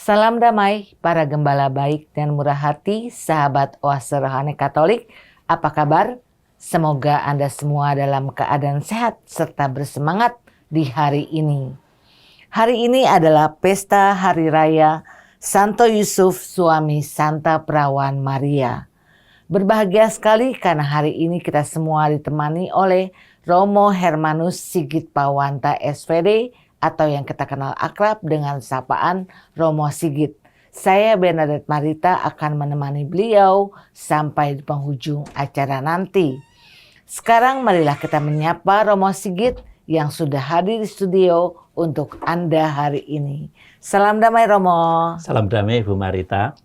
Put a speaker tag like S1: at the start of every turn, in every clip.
S1: Salam damai para gembala baik dan murah hati, sahabat Oase Rohani Katolik. Apa kabar? Semoga Anda semua dalam keadaan sehat serta bersemangat di hari ini. Hari ini adalah pesta Hari Raya Santo Yusuf suami Santa Perawan Maria. Berbahagia sekali karena hari ini kita semua ditemani oleh Romo Hermanus Sigit Pawanta SVD atau yang kita kenal akrab dengan sapaan Romo Sigit. Saya Bernadette Marita akan menemani beliau sampai di penghujung acara nanti. Sekarang marilah kita menyapa Romo Sigit yang sudah hadir di studio untuk Anda hari ini. Salam damai Romo.
S2: Salam damai Ibu Marita.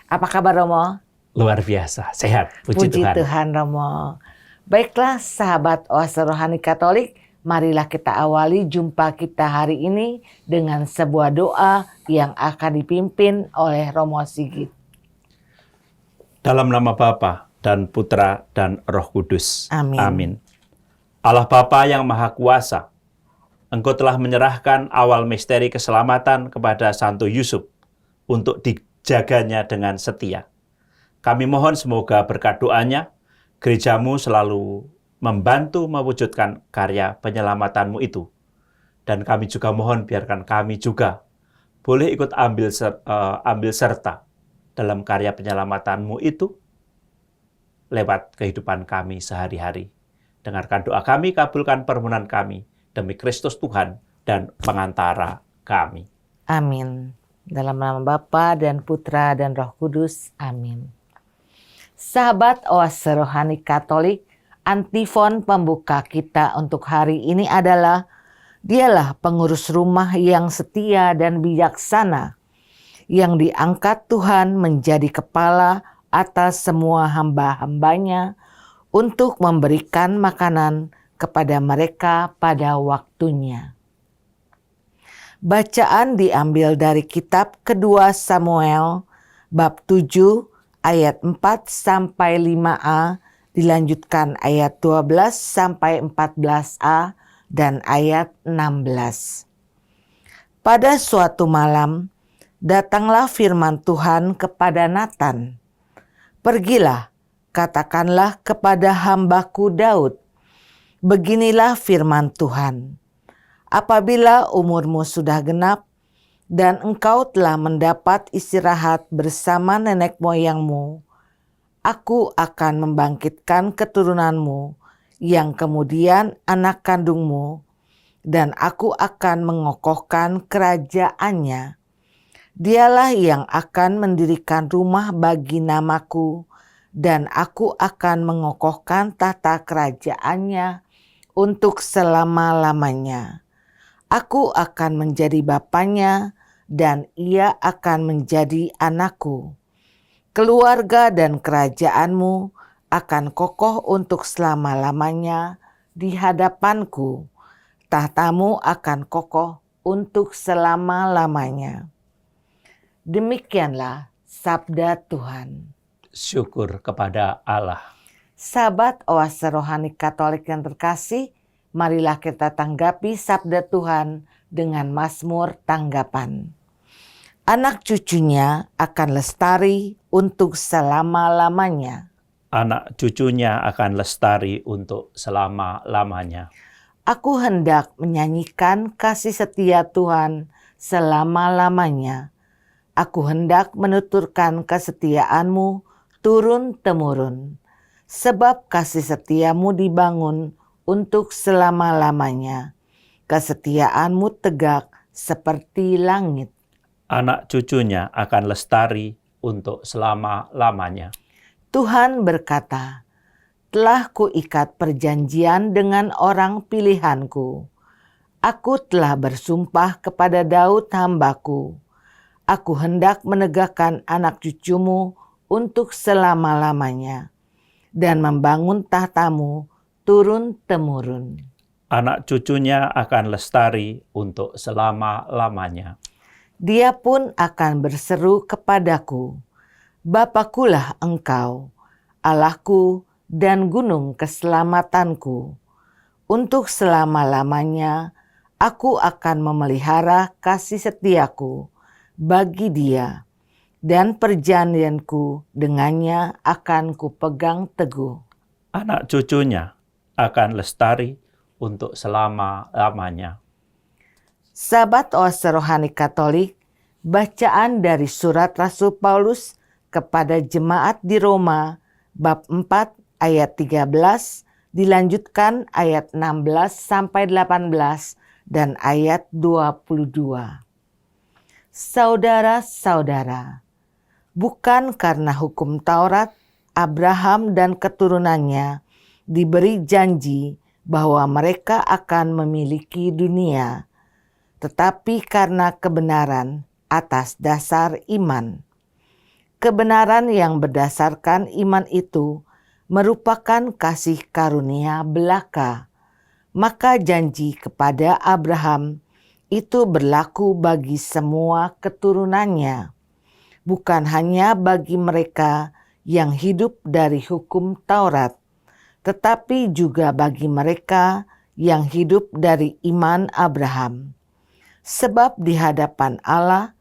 S1: Apa kabar Romo?
S2: Luar biasa, sehat. Puji
S1: Tuhan Romo. Baiklah sahabat Oase Rohani Katolik, marilah kita awali jumpa kita hari ini dengan sebuah doa yang akan dipimpin oleh Romo Sigit.
S2: Dalam nama Bapa dan Putra dan Roh Kudus.
S1: Amin.
S2: Amin. Allah Bapa yang Maha Kuasa, Engkau telah menyerahkan awal misteri keselamatan kepada Santo Yusuf untuk dijaganya dengan setia. Kami mohon semoga berkat doanya, gerejamu selalu membantu mewujudkan karya penyelamatanmu itu. Dan kami juga mohon biarkan kami juga boleh ikut ambil serta dalam karya penyelamatanmu itu lewat kehidupan kami sehari-hari. Dengarkan doa kami, kabulkan permohonan kami demi Kristus Tuhan dan pengantara kami.
S1: Amin. Dalam nama Bapa dan Putra dan Roh Kudus. Amin. Sahabat Oase Rohani Katolik, antifon pembuka kita untuk hari ini adalah Dialah pengurus rumah yang setia dan bijaksana, yang diangkat Tuhan menjadi kepala atas semua hamba-hambanya untuk memberikan makanan kepada mereka pada waktunya. Bacaan diambil dari kitab kedua Samuel bab 7 ayat 4 sampai 5a, dilanjutkan ayat 12 sampai 14a dan ayat 16. Pada suatu malam, datanglah firman Tuhan kepada Natan. Pergilah, katakanlah kepada hambaku Daud, beginilah firman Tuhan. Apabila umurmu sudah genap, dan engkau telah mendapat istirahat bersama nenek moyangmu, aku akan membangkitkan keturunanmu yang kemudian anak kandungmu, dan aku akan mengokohkan kerajaannya. Dialah yang akan mendirikan rumah bagi namaku, dan aku akan mengokohkan tata kerajaannya untuk selama-lamanya. Aku akan menjadi bapanya, dan ia akan menjadi anakku. Keluarga dan kerajaanmu akan kokoh untuk selama-lamanya di hadapanku. Tahtamu akan kokoh untuk selama-lamanya. Demikianlah sabda Tuhan.
S2: Syukur kepada Allah.
S1: Sahabat Oase Rohani Katolik yang terkasih, marilah kita tanggapi sabda Tuhan dengan Mazmur tanggapan. Anak cucunya akan lestari untuk selama-lamanya.
S2: Anak cucunya akan lestari untuk selama-lamanya.
S1: Aku hendak menyanyikan kasih setia Tuhan selama-lamanya. Aku hendak menuturkan kesetiaanmu turun-temurun. Sebab kasih setiamu dibangun untuk selama-lamanya. Kesetiaanmu tegak seperti langit.
S2: Anak cucunya akan lestari untuk selama-lamanya.
S1: Tuhan berkata, telah kuikat perjanjian dengan orang pilihanku. Aku telah bersumpah kepada Daud hambaku. Aku hendak menegakkan anak cucumu untuk selama-lamanya dan membangun tahtamu turun-temurun.
S2: Anak cucunya akan lestari untuk selama-lamanya.
S1: Dia pun akan berseru kepadaku, Bapakulah engkau, Allahku dan gunung keselamatanku. Untuk selama-lamanya aku akan memelihara kasih setiaku bagi dia, dan perjanjianku dengannya akan kupegang teguh.
S2: Anak cucunya akan lestari untuk selama-lamanya.
S1: Sahabat Oase Rohani Katolik, bacaan dari surat Rasul Paulus kepada jemaat di Roma bab 4 ayat 13 dilanjutkan ayat 16 sampai 18 dan ayat 22. Saudara-saudara, bukan karena hukum Taurat, Abraham dan keturunannya diberi janji bahwa mereka akan memiliki dunia, tetapi karena kebenaran atas dasar iman. Kebenaran yang berdasarkan iman itu merupakan kasih karunia belaka. Maka janji kepada Abraham itu berlaku bagi semua keturunannya, bukan hanya bagi mereka yang hidup dari hukum Taurat, tetapi juga bagi mereka yang hidup dari iman Abraham. Sebab di hadapan Allah,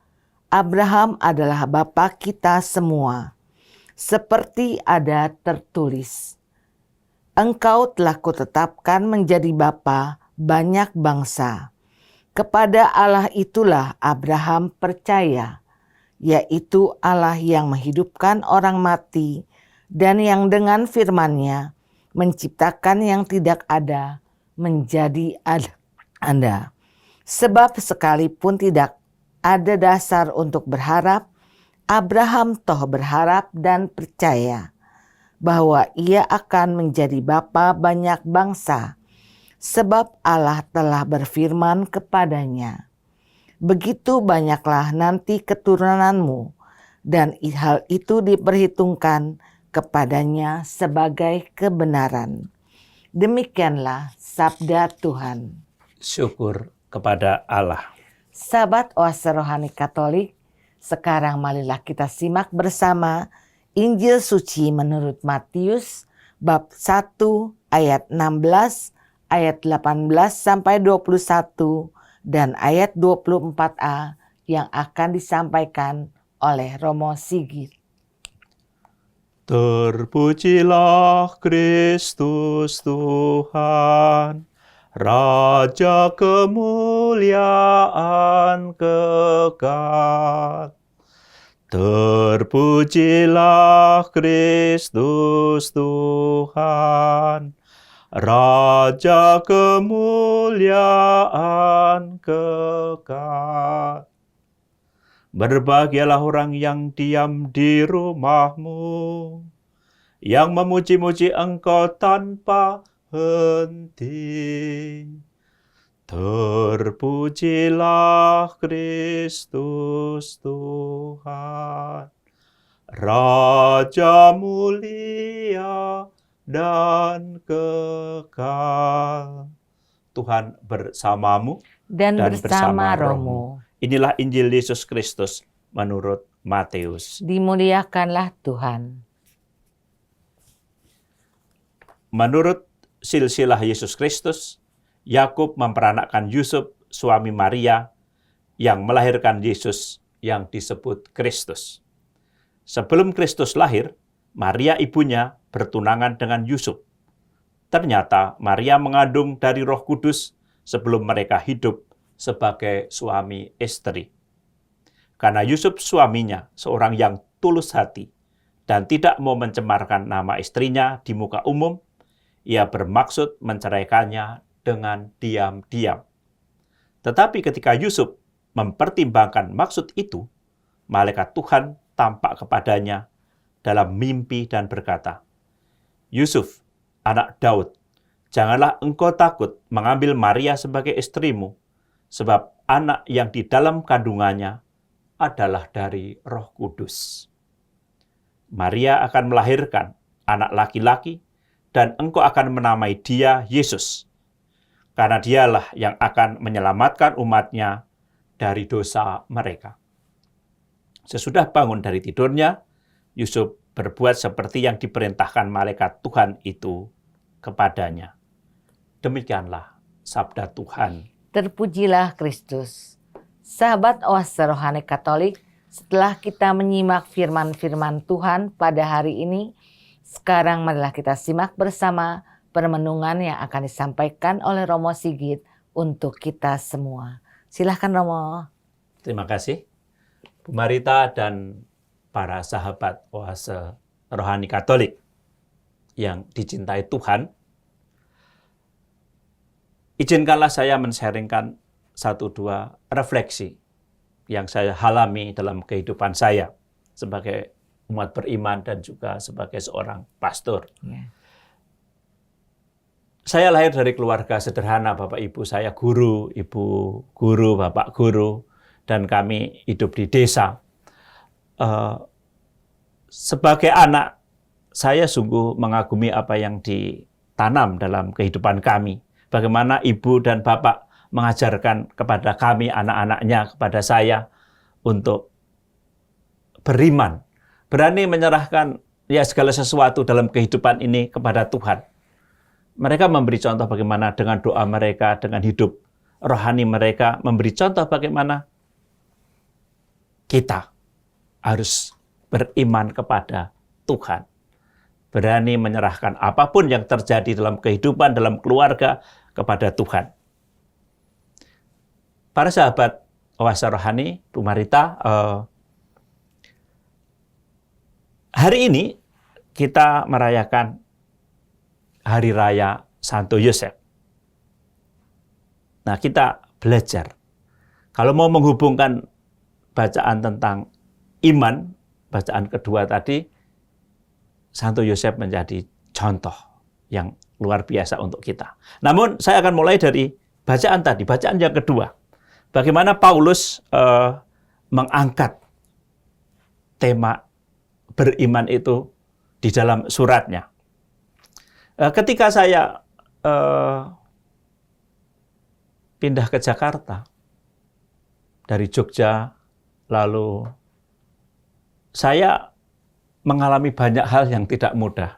S1: Abraham adalah bapa kita semua. Seperti ada tertulis, "Engkau telah kutetapkan menjadi bapa banyak bangsa." Kepada Allah itulah Abraham percaya, yaitu Allah yang menghidupkan orang mati dan yang dengan firman-Nya menciptakan yang tidak ada menjadi ada. Sebab sekalipun tidak ada dasar untuk berharap, Abraham toh berharap dan percaya bahwa ia akan menjadi bapa banyak bangsa, sebab Allah telah berfirman kepadanya, "Begitu banyaklah nanti keturunanmu," dan hal itu diperhitungkan kepadanya sebagai kebenaran. Demikianlah sabda Tuhan.
S2: Syukur kepada Allah.
S1: Sahabat Oase Rohani Katolik, sekarang marilah kita simak bersama Injil Suci menurut Matius bab 1 ayat 16, ayat 18 sampai 21 dan ayat 24a yang akan disampaikan oleh Romo Sigit.
S2: Terpujilah Kristus Tuhan, Raja kemuliaan kekal. Terpujilah Kristus Tuhan, Raja kemuliaan kekal. Berbahagialah orang yang diam di rumahmu, yang memuji-muji Engkau tanpa henti. Terpujilah Kristus Tuhan, Raja mulia dan kekal. Tuhan bersamamu
S1: Dan bersama rohmu.
S2: Inilah Injil Yesus Kristus menurut Matius.
S1: Dimuliakanlah Tuhan.
S2: Menurut silsilah Yesus Kristus, Yakub memperanakkan Yusuf, suami Maria, yang melahirkan Yesus yang disebut Kristus. Sebelum Kristus lahir, Maria ibunya bertunangan dengan Yusuf. Ternyata Maria mengandung dari Roh Kudus sebelum mereka hidup sebagai suami istri. Karena Yusuf suaminya seorang yang tulus hati dan tidak mau mencemarkan nama istrinya di muka umum, ia bermaksud menceraikannya dengan diam-diam. Tetapi ketika Yusuf mempertimbangkan maksud itu, malaikat Tuhan tampak kepadanya dalam mimpi dan berkata, "Yusuf, anak Daud, janganlah engkau takut mengambil Maria sebagai istrimu, sebab anak yang di dalam kandungannya adalah dari Roh Kudus. Maria akan melahirkan anak laki-laki, dan engkau akan menamai dia Yesus, karena dialah yang akan menyelamatkan umatnya dari dosa mereka." Sesudah bangun dari tidurnya, Yusuf berbuat seperti yang diperintahkan malaikat Tuhan itu kepadanya. Demikianlah sabda Tuhan.
S1: Terpujilah Kristus. Sahabat Oase Rohani Katolik, setelah kita menyimak firman-firman Tuhan pada hari ini, sekarang marilah kita simak bersama permenungan yang akan disampaikan oleh Romo Sigit untuk kita semua. Silahkan Romo.
S2: Terima kasih, Bu Marita dan para sahabat Oase Rohani Katolik yang dicintai Tuhan. Izinkanlah saya men-sharingkan 1-2 refleksi yang saya alami dalam kehidupan saya sebagai umat beriman dan juga sebagai seorang pastor.
S1: Ya.
S2: Saya lahir dari keluarga sederhana, bapak ibu saya guru, ibu guru, bapak guru, dan kami hidup di desa. Sebagai anak, saya sungguh mengagumi apa yang ditanam dalam kehidupan kami. Bagaimana ibu dan bapak mengajarkan kepada kami, anak-anaknya, kepada saya, untuk beriman. Berani menyerahkan segala sesuatu dalam kehidupan ini kepada Tuhan. Mereka memberi contoh bagaimana dengan doa mereka, dengan hidup rohani mereka, memberi contoh bagaimana kita harus beriman kepada Tuhan. Berani menyerahkan apapun yang terjadi dalam kehidupan, dalam keluarga, kepada Tuhan. Para sahabat Oase Rohani, Bu Marita, hari ini kita merayakan Hari Raya Santo Yosef. Nah, kita belajar. Kalau mau menghubungkan bacaan tentang iman, bacaan kedua tadi, Santo Yosef menjadi contoh yang luar biasa untuk kita. Namun saya akan mulai dari bacaan tadi, bacaan yang kedua. Bagaimana Paulus mengangkat tema beriman itu di dalam suratnya. Ketika saya pindah ke Jakarta, dari Jogja, lalu saya mengalami banyak hal yang tidak mudah.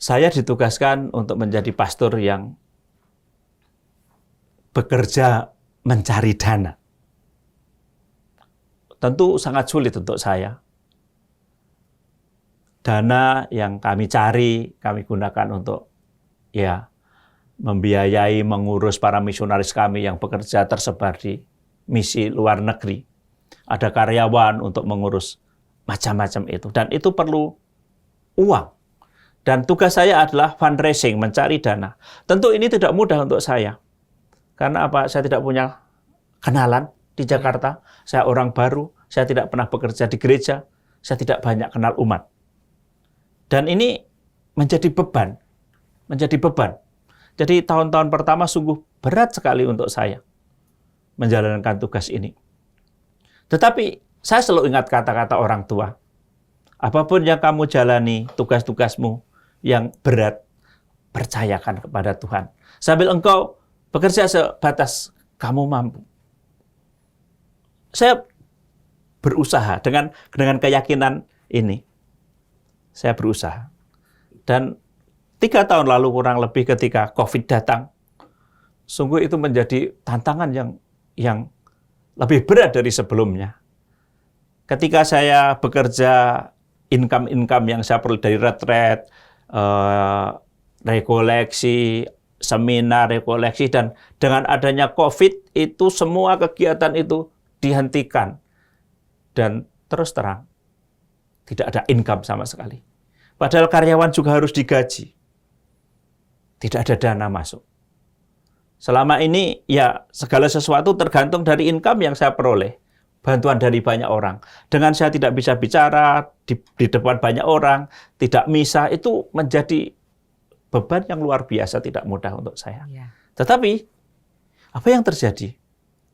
S2: Saya ditugaskan untuk menjadi pastor yang bekerja mencari dana. Tentu sangat sulit untuk saya. Dana yang kami cari, kami gunakan untuk membiayai, mengurus para misionaris kami yang bekerja tersebar di misi luar negeri. Ada karyawan untuk mengurus macam-macam itu. Dan itu perlu uang. Dan tugas saya adalah fundraising, mencari dana. Tentu ini tidak mudah untuk saya. Karena apa? Saya tidak punya kenalan di Jakarta. Saya orang baru, saya tidak pernah bekerja di gereja, saya tidak banyak kenal umat. Dan ini menjadi beban. Jadi tahun-tahun pertama sungguh berat sekali untuk saya menjalankan tugas ini. Tetapi saya selalu ingat kata-kata orang tua. Apapun yang kamu jalani, tugas-tugasmu yang berat, percayakan kepada Tuhan. Sambil engkau bekerja sebatas kamu mampu. Saya berusaha dengan keyakinan ini. Saya berusaha. Dan 3 tahun lalu kurang lebih ketika COVID datang, sungguh itu menjadi tantangan yang lebih berat dari sebelumnya. Ketika saya bekerja, income yang saya perlu dari retret, rekoleksi, seminar, rekoleksi, dan dengan adanya COVID itu semua kegiatan itu dihentikan. Dan terus terang, tidak ada income sama sekali. Padahal karyawan juga harus digaji. Tidak ada dana masuk. Selama ini segala sesuatu tergantung dari income yang saya peroleh. Bantuan dari banyak orang. Dengan saya tidak bisa bicara di depan banyak orang, tidak misa, itu menjadi beban yang luar biasa, tidak mudah untuk saya. Ya. Tetapi, apa yang terjadi?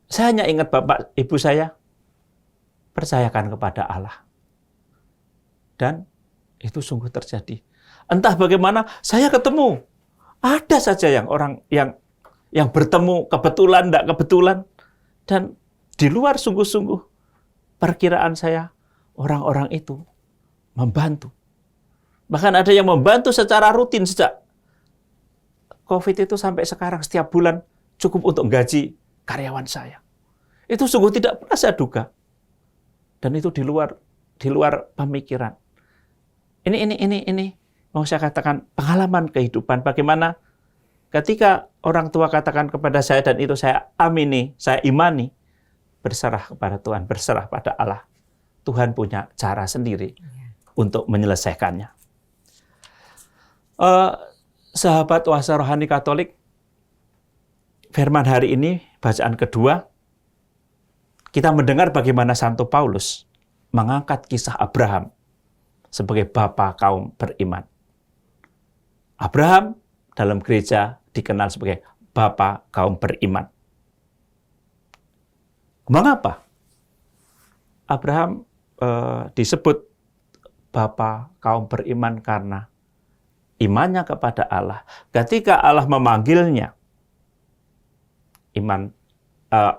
S2: Saya hanya ingat bapak, ibu saya, percayakan kepada Allah. Dan itu sungguh terjadi. Entah bagaimana, saya ketemu. Ada saja orang yang bertemu, kebetulan, tidak kebetulan. Dan di luar sungguh-sungguh perkiraan saya, orang-orang itu membantu. Bahkan ada yang membantu secara rutin sejak COVID itu sampai sekarang, setiap bulan cukup untuk gaji karyawan saya. Itu sungguh tidak pernah saya duga. Dan itu di luar pemikiran. Ini mau saya katakan pengalaman kehidupan. Bagaimana ketika orang tua katakan kepada saya dan itu saya amini, saya imani, berserah kepada Tuhan, berserah pada Allah. Tuhan punya cara sendiri untuk menyelesaikannya. Sahabat Oase Rohani Katolik, firman hari ini, bacaan kedua, kita mendengar bagaimana Santo Paulus mengangkat kisah Abraham sebagai bapa kaum beriman. Abraham dalam gereja dikenal sebagai bapa kaum beriman. Mengapa Abraham disebut bapa kaum beriman? Karena imannya kepada Allah. Ketika Allah memanggilnya,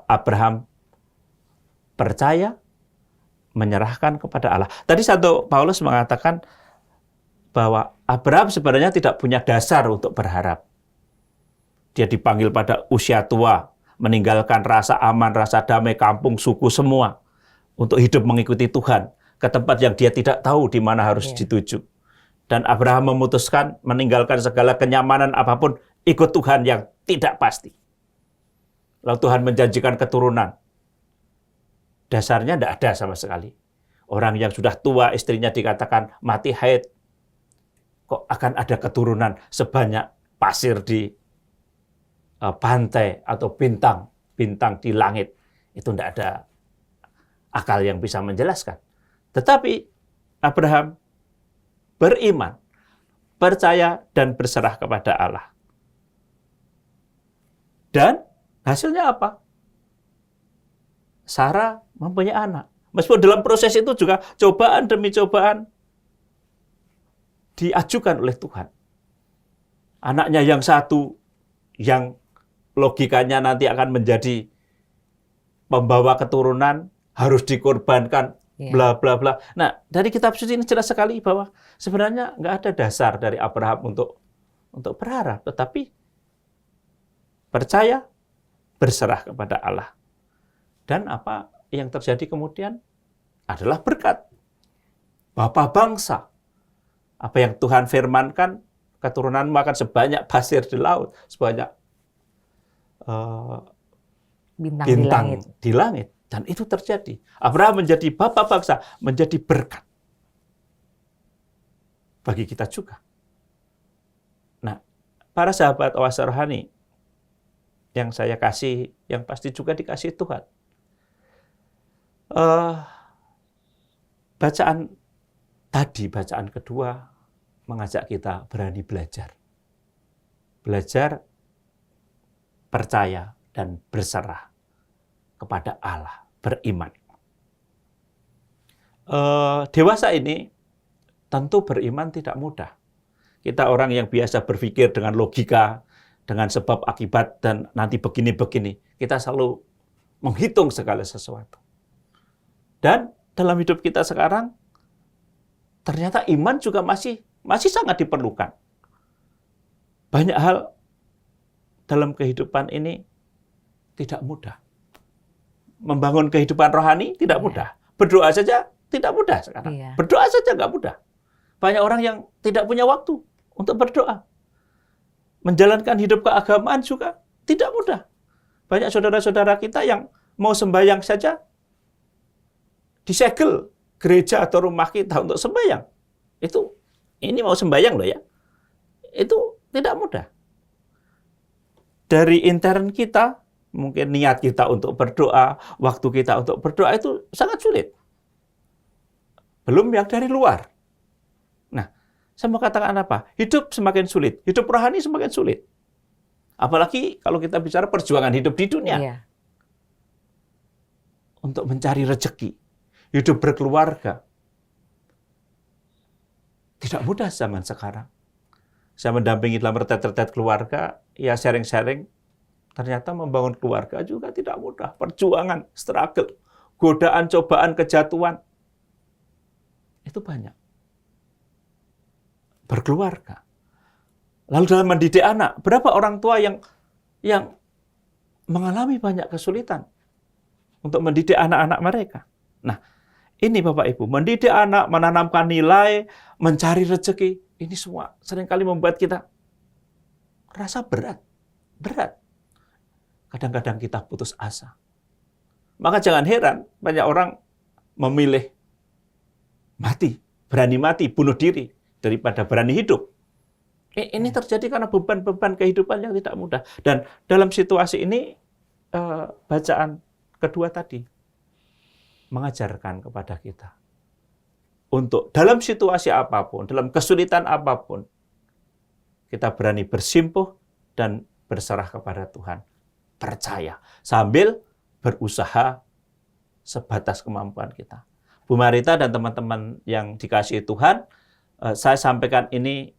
S2: Abraham percaya, menyerahkan kepada Allah. Tadi Santo Paulus mengatakan bahwa Abraham sebenarnya tidak punya dasar untuk berharap. Dia dipanggil pada usia tua, meninggalkan rasa aman, rasa damai, kampung, suku semua, untuk hidup mengikuti Tuhan ke tempat yang dia tidak tahu di mana harus dituju. Dan Abraham memutuskan meninggalkan segala kenyamanan apapun, ikut Tuhan yang tidak pasti. Lalu Tuhan menjanjikan keturunan. Dasarnya tidak ada sama sekali. Orang yang sudah tua, istrinya dikatakan mati haid, kok akan ada keturunan sebanyak pasir di pantai atau bintang di langit. Itu tidak ada akal yang bisa menjelaskan. Tetapi Abraham beriman, percaya, dan berserah kepada Allah. Dan hasilnya apa? Sarah mempunyai anak. Meskipun dalam proses itu juga cobaan demi cobaan diajukan oleh Tuhan. Anaknya yang satu, yang logikanya nanti akan menjadi pembawa keturunan, harus dikorbankan, bla bla bla. Nah, dari kitab suci ini jelas sekali bahwa sebenarnya nggak ada dasar dari Abraham untuk berharap, tetapi percaya, berserah kepada Allah. Dan apa yang terjadi kemudian adalah berkat. Bapa bangsa. Apa yang Tuhan firmankan, keturunanmu akan sebanyak pasir di laut, sebanyak bintang di langit. Dan itu terjadi. Abraham menjadi bapa bangsa, menjadi berkat bagi kita juga. Nah, para sahabat Oase Rohani yang saya kasih, yang pasti juga dikasih Tuhan. Bacaan kedua mengajak kita berani belajar. Belajar, percaya, dan berserah kepada Allah, beriman. Dewasa ini tentu beriman tidak mudah. Kita orang yang biasa berpikir dengan logika, dengan sebab akibat, dan nanti begini-begini. Kita selalu menghitung segala sesuatu. Dan dalam hidup kita sekarang, ternyata iman juga masih sangat diperlukan. Banyak hal dalam kehidupan ini tidak mudah. Membangun kehidupan rohani tidak mudah. Berdoa saja tidak mudah sekarang. Berdoa saja nggak mudah. Banyak orang yang tidak punya waktu untuk berdoa. Menjalankan hidup keagamaan juga tidak mudah. Banyak saudara-saudara kita yang mau sembahyang saja disegel gereja atau rumah kita untuk sembahyang. Ini mau sembahyang loh ya. Itu tidak mudah. Dari intern kita, mungkin niat kita untuk berdoa, waktu kita untuk berdoa itu sangat sulit. Belum yang dari luar. Nah, saya mau katakan apa? Hidup semakin sulit, hidup rohani semakin sulit. Apalagi kalau kita bicara perjuangan hidup di dunia. Untuk mencari rezeki, hidup berkeluarga. Tidak mudah zaman sekarang. Saya mendampingi dalam retret-retret keluarga, ya sharing-sharing, ternyata membangun keluarga juga tidak mudah. Perjuangan, struggle, godaan, cobaan, kejatuhan. Itu banyak. Berkeluarga. Lalu dalam mendidik anak, berapa orang tua yang mengalami banyak kesulitan untuk mendidik anak-anak mereka. Nah, ini Bapak Ibu, mendidik anak, menanamkan nilai, mencari rezeki, ini semua seringkali membuat kita rasa berat. Kadang-kadang kita putus asa. Maka jangan heran banyak orang memilih mati, berani mati, bunuh diri, daripada berani hidup. Ini terjadi karena beban-beban kehidupan yang tidak mudah. Dan dalam situasi ini, bacaan kedua tadi mengajarkan kepada kita untuk dalam situasi apapun, dalam kesulitan apapun, kita berani bersimpuh dan berserah kepada Tuhan. Percaya, sambil berusaha sebatas kemampuan kita. Bu Marita dan teman-teman yang dikasihi Tuhan, saya sampaikan ini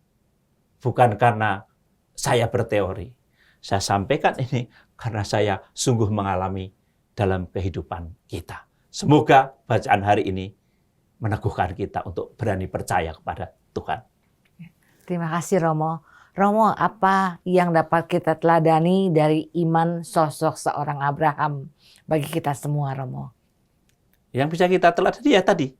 S2: bukan karena saya berteori. Saya sampaikan ini karena saya sungguh mengalami dalam kehidupan kita. Semoga bacaan hari ini meneguhkan kita untuk berani percaya kepada Tuhan.
S1: Terima kasih Romo. Romo, apa yang dapat kita teladani dari iman sosok seorang Abraham bagi kita semua, Romo?
S2: Yang bisa kita teladani ya tadi,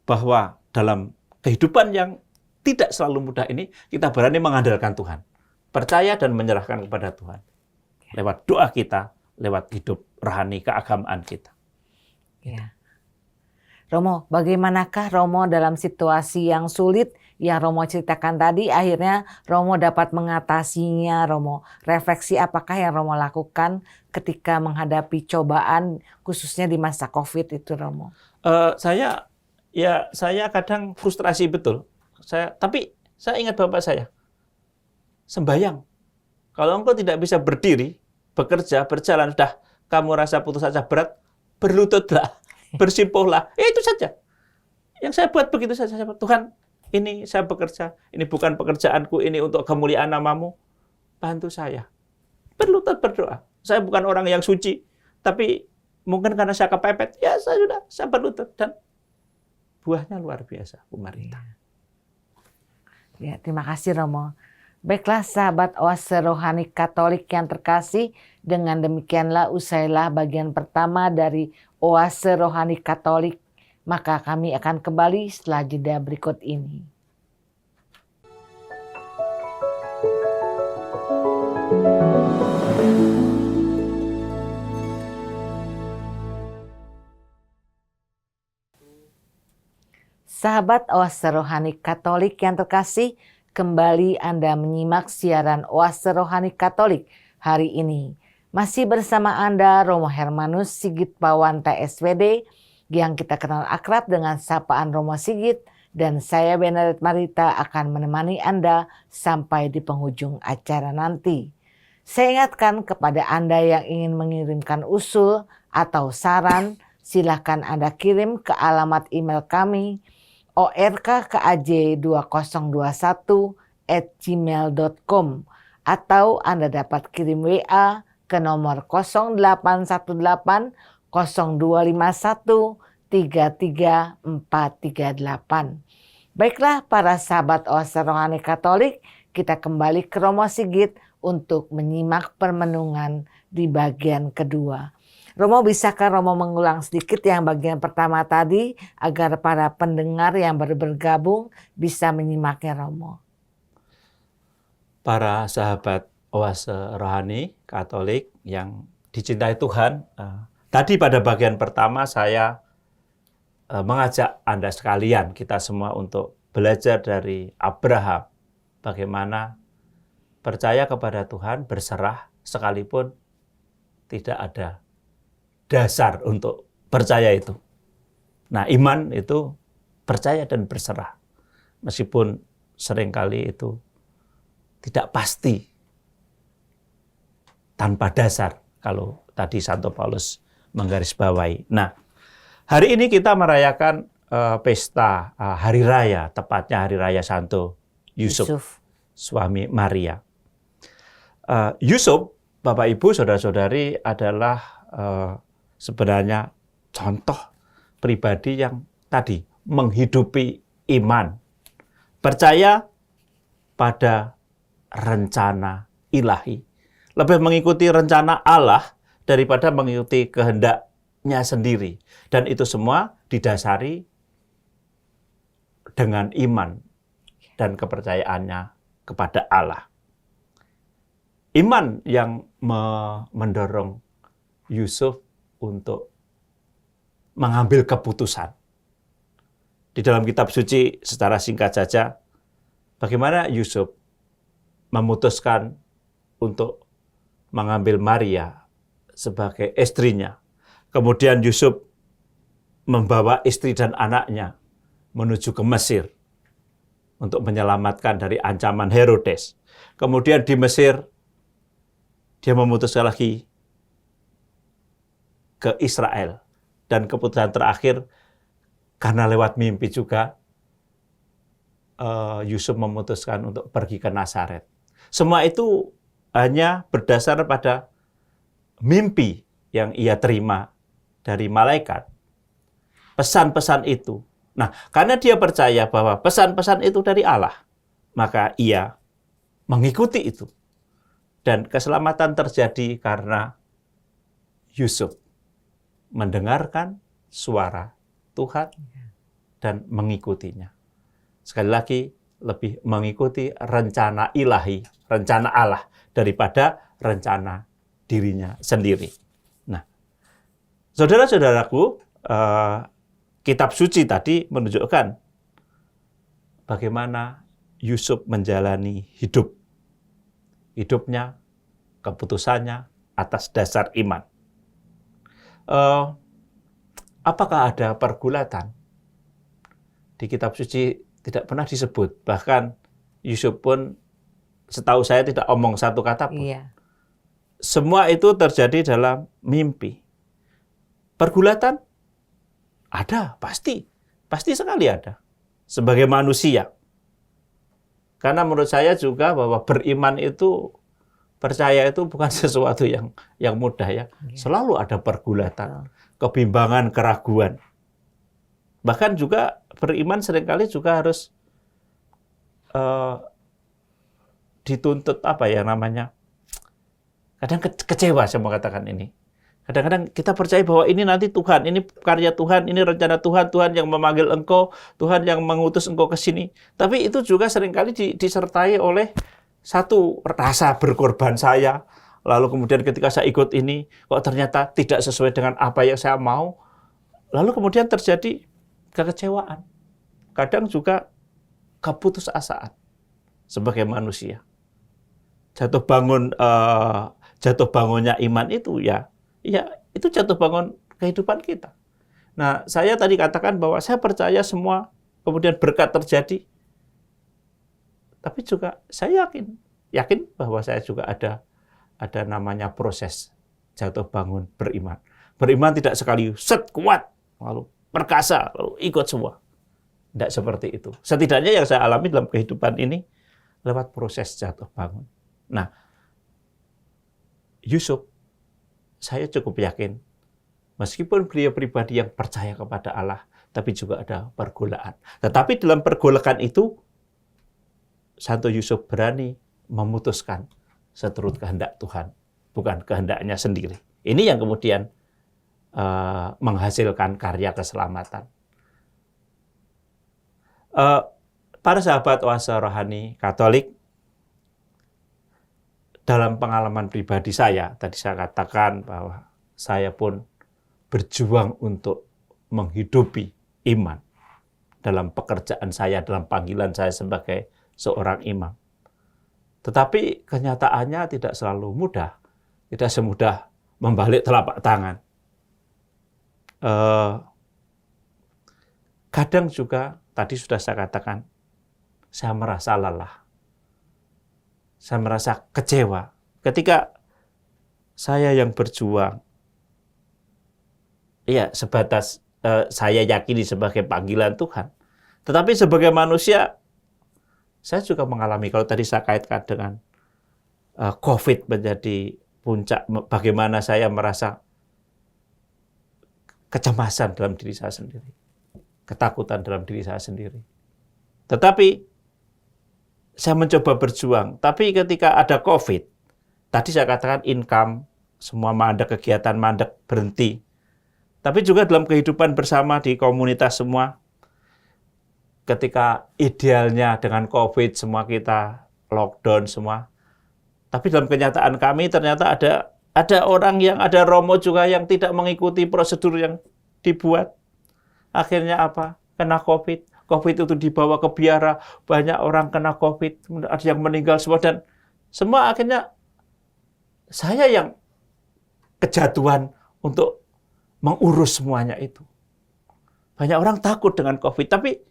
S2: bahwa dalam kehidupan yang tidak selalu mudah ini, kita berani mengandalkan Tuhan. Percaya dan menyerahkan kepada Tuhan. Lewat doa kita, lewat hidup rohani keagamaan kita.
S1: Ya. Romo, bagaimanakah Romo dalam situasi yang sulit yang Romo ceritakan tadi, akhirnya Romo dapat mengatasinya, Romo? Refleksi apakah yang Romo lakukan ketika menghadapi cobaan, khususnya di masa COVID itu, Romo?
S2: Saya kadang frustrasi betul. Tapi saya ingat bapak saya, sembayang. Kalau engkau tidak bisa berdiri, bekerja, berjalan, sudah kamu rasa putus asa berat, berlututlah, bersimpuhlah. Itu saja. Yang saya buat begitu saja. Tuhan, ini saya bekerja, ini bukan pekerjaanku, ini untuk kemuliaan namamu. Bantu saya. Berlutut berdoa. Saya bukan orang yang suci, tapi mungkin karena saya kepepet, ya saya berlutut. Dan buahnya luar biasa, Bu Marita.
S1: Ya, terima kasih Romo. Baiklah sahabat Oase Rohani Katolik yang terkasih, dengan demikianlah usailah bagian pertama dari Oase Rohani Katolik. Maka kami akan kembali setelah jeda berikut ini. Sahabat Oase Rohani Katolik yang terkasih, kembali Anda menyimak siaran Oase Rohani Katolik hari ini. Masih bersama Anda Romo Hermanus Sigit Pawanta SVD, yang kita kenal akrab dengan sapaan Romo Sigit, dan saya Benedetta Marita akan menemani Anda sampai di penghujung acara nanti. Saya ingatkan kepada Anda yang ingin mengirimkan usul atau saran, silakan Anda kirim ke alamat email kami orkkaj2021@gmail.com, atau Anda dapat kirim WA ke nomor 0818 0251 33438. Baiklah para sahabat Oase Rohani Katolik, kita kembali ke Romo Sigit untuk menyimak permenungan di bagian kedua. Romo, bisakah Romo mengulang sedikit yang bagian pertama tadi agar para pendengar yang baru bergabung bisa menyimaknya, Romo?
S2: Para sahabat Oase Rohani Katolik yang dicintai Tuhan, tadi pada bagian pertama saya mengajak Anda sekalian, kita semua untuk belajar dari Abraham. Bagaimana percaya kepada Tuhan, berserah sekalipun tidak ada dasar untuk percaya itu. Nah, iman itu percaya dan berserah. Meskipun seringkali itu tidak pasti, tanpa dasar, kalau tadi Santo Paulus menggarisbawahi. Nah, hari ini kita merayakan pesta Hari Raya, tepatnya Hari Raya Santo Yusuf, suami Maria. Yusuf, Bapak Ibu, Saudara-saudari, adalah sebenarnya contoh pribadi yang tadi menghidupi iman, percaya pada rencana ilahi, lebih mengikuti rencana Allah daripada mengikuti kehendaknya sendiri. Dan itu semua didasari dengan iman dan kepercayaannya kepada Allah. Iman yang mendorong Yusuf untuk mengambil keputusan. Di dalam kitab suci secara singkat saja, bagaimana Yusuf memutuskan untuk mengambil Maria sebagai istrinya. Kemudian Yusuf membawa istri dan anaknya menuju ke Mesir untuk menyelamatkan dari ancaman Herodes. Kemudian di Mesir, dia memutuskan lagi ke Israel. Dan keputusan terakhir, karena lewat mimpi juga, Yusuf memutuskan untuk pergi ke Nazaret. Semua itu hanya berdasar pada mimpi yang ia terima dari malaikat. Pesan-pesan itu. Nah, karena dia percaya bahwa pesan-pesan itu dari Allah, maka ia mengikuti itu. Dan keselamatan terjadi karena Yusuf mendengarkan suara Tuhan dan mengikutinya. Sekali lagi, lebih mengikuti rencana ilahi, rencana Allah, daripada rencana dirinya sendiri. Nah, saudara-saudaraku, kitab suci tadi menunjukkan bagaimana Yusuf menjalani hidupnya, keputusannya atas dasar iman. Apakah ada pergulatan? Di kitab suci tidak pernah disebut. Bahkan Yusuf pun setahu saya tidak omong satu kata pun.
S1: Iya.
S2: Semua itu terjadi dalam mimpi. Pergulatan? Ada, pasti. Pasti sekali ada. Sebagai manusia. Karena menurut saya juga bahwa beriman itu, percaya itu bukan sesuatu yang mudah ya. Selalu ada pergulatan, kebimbangan, keraguan. Bahkan juga beriman seringkali juga harus dituntut kadang kecewa saya mau katakan ini. Kadang-kadang kita percaya bahwa ini nanti Tuhan, ini karya Tuhan, ini rencana Tuhan, Tuhan yang memanggil engkau, Tuhan yang mengutus engkau ke sini. Tapi itu juga seringkali disertai oleh satu rasa berkorban saya, lalu kemudian ketika saya ikut ini, kok ternyata tidak sesuai dengan apa yang saya mau, lalu kemudian terjadi kekecewaan. Kadang juga keputusasaan sebagai manusia. Jatuh bangunnya iman itu ya itu jatuh bangun kehidupan kita. Nah, saya tadi katakan bahwa saya percaya semua, kemudian berkat terjadi. Tapi juga saya yakin bahwa saya juga ada namanya proses jatuh bangun beriman. Beriman tidak sekali kuat, lalu perkasa, lalu ikut semua. Tidak seperti itu. Setidaknya yang saya alami dalam kehidupan ini lewat proses jatuh bangun. Nah, Yusuf, saya cukup yakin, meskipun beliau pribadi yang percaya kepada Allah, tapi juga ada pergolakan. Tetapi dalam pergolakan itu, Santo Yusuf berani memutuskan seturut kehendak Tuhan, bukan kehendaknya sendiri. Ini yang kemudian menghasilkan karya keselamatan. Para sahabat oase rohani Katolik, dalam pengalaman pribadi saya, tadi saya katakan bahwa saya pun berjuang untuk menghidupi iman dalam pekerjaan saya, dalam panggilan saya sebagai seorang imam. Tetapi kenyataannya tidak selalu mudah, tidak semudah membalik telapak tangan. Kadang juga, tadi sudah saya katakan, saya merasa lelah. Saya merasa kecewa ketika saya yang berjuang, ya sebatas saya yakini sebagai panggilan Tuhan. Tetapi sebagai manusia, saya juga mengalami, kalau tadi saya kaitkan dengan COVID menjadi puncak, bagaimana saya merasa kecemasan dalam diri saya sendiri, ketakutan dalam diri saya sendiri. Tetapi saya mencoba berjuang, tapi ketika ada COVID, tadi saya katakan income, semua mandek, kegiatan mandek, berhenti. Tapi juga dalam kehidupan bersama di komunitas semua, ketika idealnya dengan COVID semua kita lockdown semua, tapi dalam kenyataan kami ternyata ada orang yang ada romo juga yang tidak mengikuti prosedur yang dibuat. Akhirnya apa? Kena COVID. COVID itu dibawa ke biara, banyak orang kena COVID, ada yang meninggal semua, dan semua akhirnya saya yang kejatuhan untuk mengurus semuanya itu. Banyak orang takut dengan COVID, tapi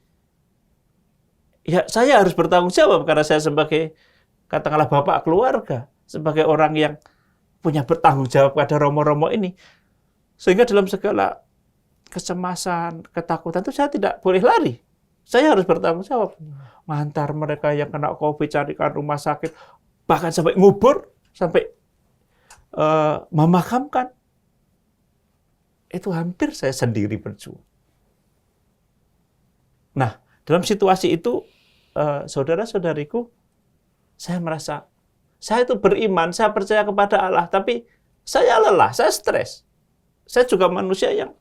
S2: ya saya harus bertanggung jawab karena saya sebagai, katakanlah bapak keluarga, sebagai orang yang punya bertanggung jawab pada romo-romo ini. Sehingga dalam segala kecemasan, ketakutan itu saya tidak boleh lari. Saya harus bertanggung jawab. Mengantar mereka yang kena COVID, carikan rumah sakit, bahkan sampai ngubur, sampai memakamkan. Itu hampir saya sendiri berjuang. Nah, dalam situasi itu, saudara-saudariku, saya merasa, saya itu beriman, saya percaya kepada Allah, tapi saya lelah, saya stres. Saya juga manusia yang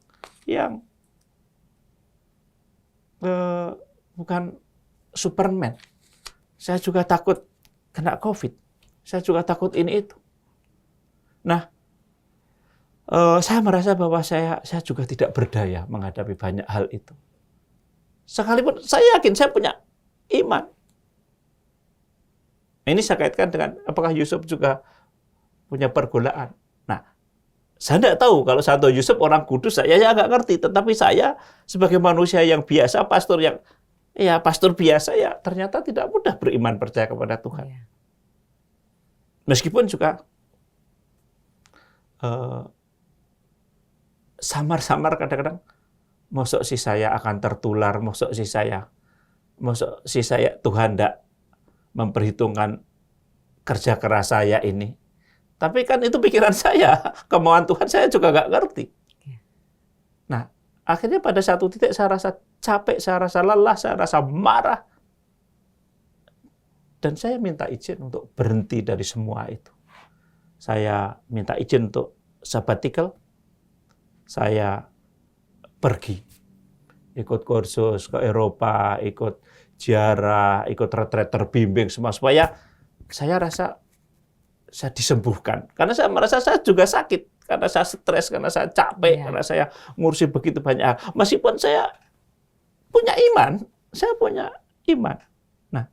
S2: bukan Superman. Saya juga takut kena COVID. Saya juga takut ini itu. Nah, saya merasa bahwa saya juga tidak berdaya menghadapi banyak hal itu. Sekalipun saya yakin saya punya iman. Ini saya kaitkan dengan apakah Yusuf juga punya pergulaan. Nah, saya tidak tahu kalau Santo Yusuf orang kudus, saya nggak ngerti. Tetapi saya sebagai manusia yang biasa, pastor biasa, ya ternyata tidak mudah beriman percaya kepada Tuhan. Meskipun juga samar-samar kadang-kadang, mosok si saya akan tertular, mosok si saya Tuhan tidak memperhitungkan kerja keras saya ini. Tapi kan itu pikiran saya, kemauan Tuhan saya juga nggak ngerti. Nah, akhirnya pada satu titik saya rasa capek, saya rasa lelah, saya rasa marah. Dan saya minta izin untuk berhenti dari semua itu. Saya minta izin untuk sabbatical. Saya pergi, ikut kursus ke Eropa, ikut ziarah, ikut retret terbimbing semua, supaya saya rasa saya disembuhkan. Karena saya merasa saya juga sakit, karena saya stres, karena saya capek, karena saya ngurusi begitu banyak. Meskipun saya punya iman, Nah,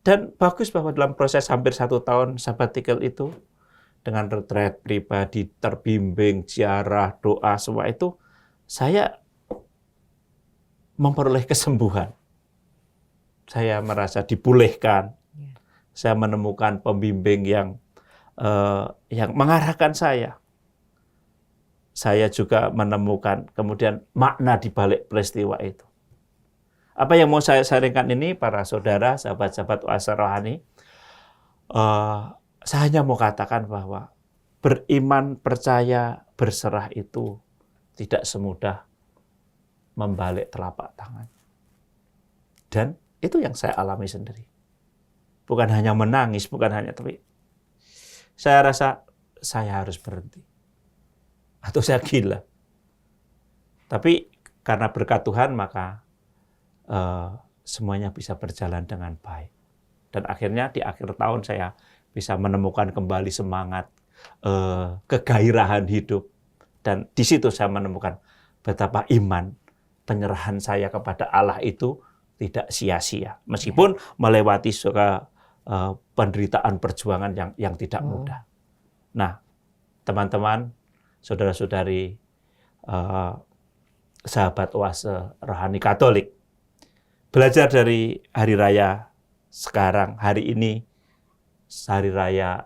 S2: dan bagus bahwa dalam proses hampir 1 tahun sabbatical itu, dengan retret pribadi, terbimbing, ziarah, doa, semua itu, saya memperoleh kesembuhan. Saya merasa dipulihkan. Saya menemukan pembimbing yang mengarahkan saya. Saya juga menemukan kemudian makna di balik peristiwa itu. Apa yang mau saya sharingkan ini, para saudara, sahabat-sahabat Oase Rohani, saya hanya mau katakan bahwa beriman, percaya, berserah itu tidak semudah membalik telapak tangan. Dan itu yang saya alami sendiri. Bukan hanya menangis, tapi saya rasa saya harus berhenti. Atau saya gila. Tapi karena berkat Tuhan, maka semuanya bisa berjalan dengan baik. Dan akhirnya di akhir tahun saya bisa menemukan kembali semangat, kegairahan hidup. Dan di situ saya menemukan betapa iman, penyerahan saya kepada Allah itu tidak sia-sia. Meskipun melewati penderitaan perjuangan yang tidak mudah. Nah, teman-teman, saudara-saudari, sahabat Oase Rohani Katolik, belajar dari hari raya sekarang, hari ini, hari raya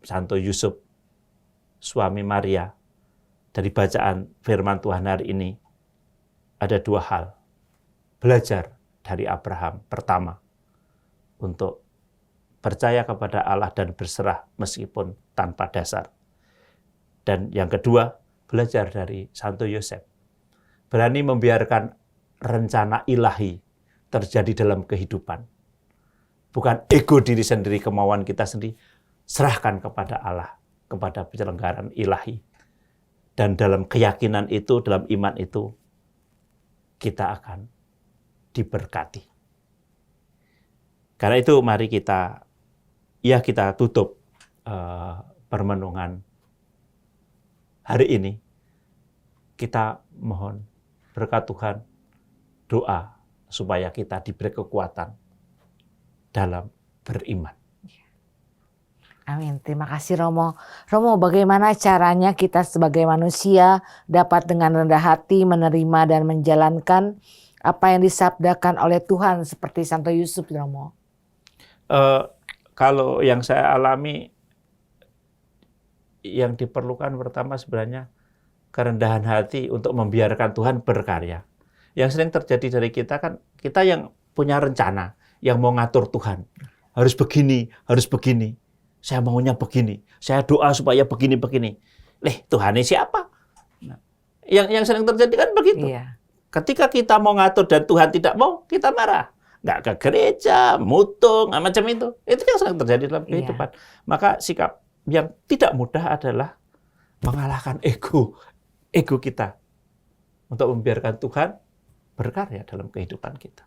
S2: Santo Yusuf, suami Maria. Dari bacaan firman Tuhan hari ini, ada 2 hal. Belajar dari Abraham, pertama, untuk percaya kepada Allah dan berserah meskipun tanpa dasar. Dan yang kedua, belajar dari Santo Yosef. Berani membiarkan rencana ilahi terjadi dalam kehidupan. bukan ego diri sendiri, kemauan kita sendiri. Serahkan kepada Allah, kepada penyelenggaraan ilahi. Dan dalam keyakinan itu, dalam iman itu, kita akan diberkati. Karena itu mari kita tutup permenungan hari ini. Kita mohon berkat Tuhan, doa supaya kita diberi kekuatan dalam beriman.
S1: Amin. Terima kasih Romo. Romo, bagaimana caranya kita sebagai manusia dapat dengan rendah hati menerima dan menjalankan apa yang disabdakan oleh Tuhan seperti Santo Yusuf, Romo?
S2: Kalau yang saya alami, yang diperlukan pertama sebenarnya kerendahan hati untuk membiarkan Tuhan berkarya. Yang sering terjadi dari kita kan, kita yang punya rencana, yang mau ngatur Tuhan. Harus begini, harus begini. Saya maunya begini. Saya doa supaya begini-begini. Tuhan ini siapa? Nah, yang sering terjadi kan begitu.
S1: Iya.
S2: Ketika kita mau ngatur dan Tuhan tidak mau, kita marah. Nggak ke gereja, mutung, macam itu. Itu yang sering terjadi dalam kehidupan. Maka sikap yang tidak mudah adalah mengalahkan ego kita untuk membiarkan Tuhan berkarya dalam kehidupan kita.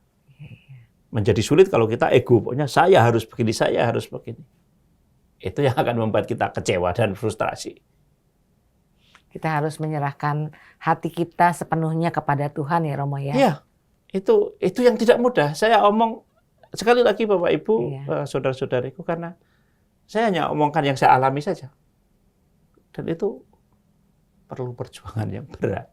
S2: Menjadi sulit kalau kita ego, pokoknya saya harus begini, saya harus begini. Itu yang akan membuat kita kecewa dan frustrasi.
S1: Kita harus menyerahkan hati kita sepenuhnya kepada Tuhan ya Romo ya.
S2: Iya, itu yang tidak mudah. Saya omong sekali lagi Bapak Ibu, saudara-saudariku, karena saya hanya omongkan yang saya alami saja. Dan itu perlu perjuangan yang berat.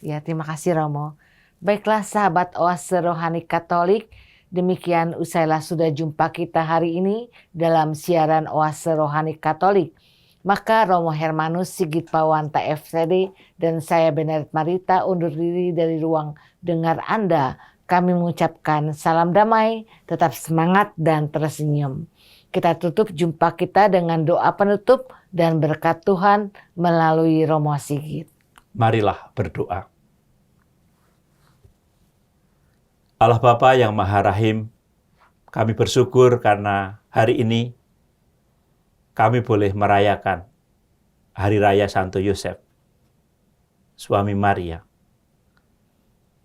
S1: Iya, terima kasih Romo. Baiklah sahabat Oase Rohani Katolik, demikian usailah sudah jumpa kita hari ini dalam siaran Oase Rohani Katolik. Maka Romo Hermanus Sigit Pawanta FCD dan saya Benedict Marita undur diri dari ruang dengar Anda. Kami mengucapkan salam damai, tetap semangat dan tersenyum. Kita tutup jumpa kita dengan doa penutup dan berkat Tuhan melalui Romo Sigit.
S2: Marilah berdoa. Allah Bapa yang Maha Rahim, kami bersyukur karena hari ini kami boleh merayakan Hari Raya Santo Yosef, suami Maria,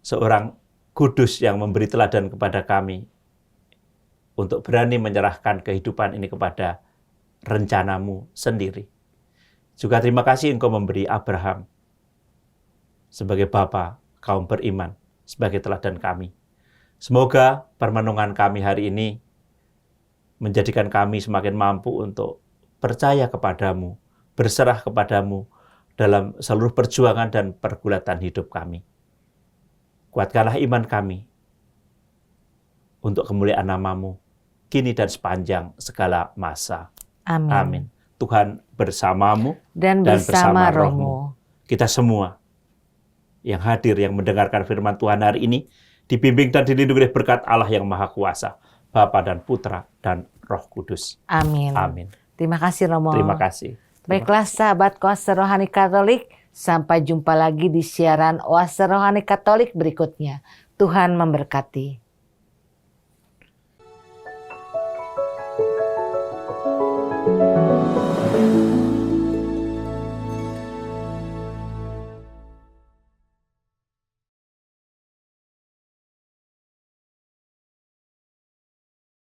S2: seorang kudus yang memberi teladan kepada kami untuk berani menyerahkan kehidupan ini kepada rencanamu sendiri. Juga terima kasih Engkau memberi Abraham sebagai bapa kaum beriman, sebagai teladan kami. Semoga permenungan kami hari ini menjadikan kami semakin mampu untuk percaya kepadamu, berserah kepadamu dalam seluruh perjuangan dan pergulatan hidup kami. Kuatkanlah iman kami untuk kemuliaan namamu, kini dan sepanjang segala masa.
S1: Amin.
S2: Amin. Tuhan bersamamu
S1: dan bersama rohmu.
S2: Kita semua yang hadir, yang mendengarkan firman Tuhan hari ini, dibimbing dan dilindungi oleh berkat Allah yang Maha Kuasa, Bapa dan Putra dan Roh Kudus.
S1: Amin.
S2: Amin.
S1: Terima kasih Romo.
S2: Terima kasih.
S1: Baiklah sahabat Oase Rohani Katolik, sampai jumpa lagi di siaran Oase Rohani Katolik berikutnya. Tuhan memberkati.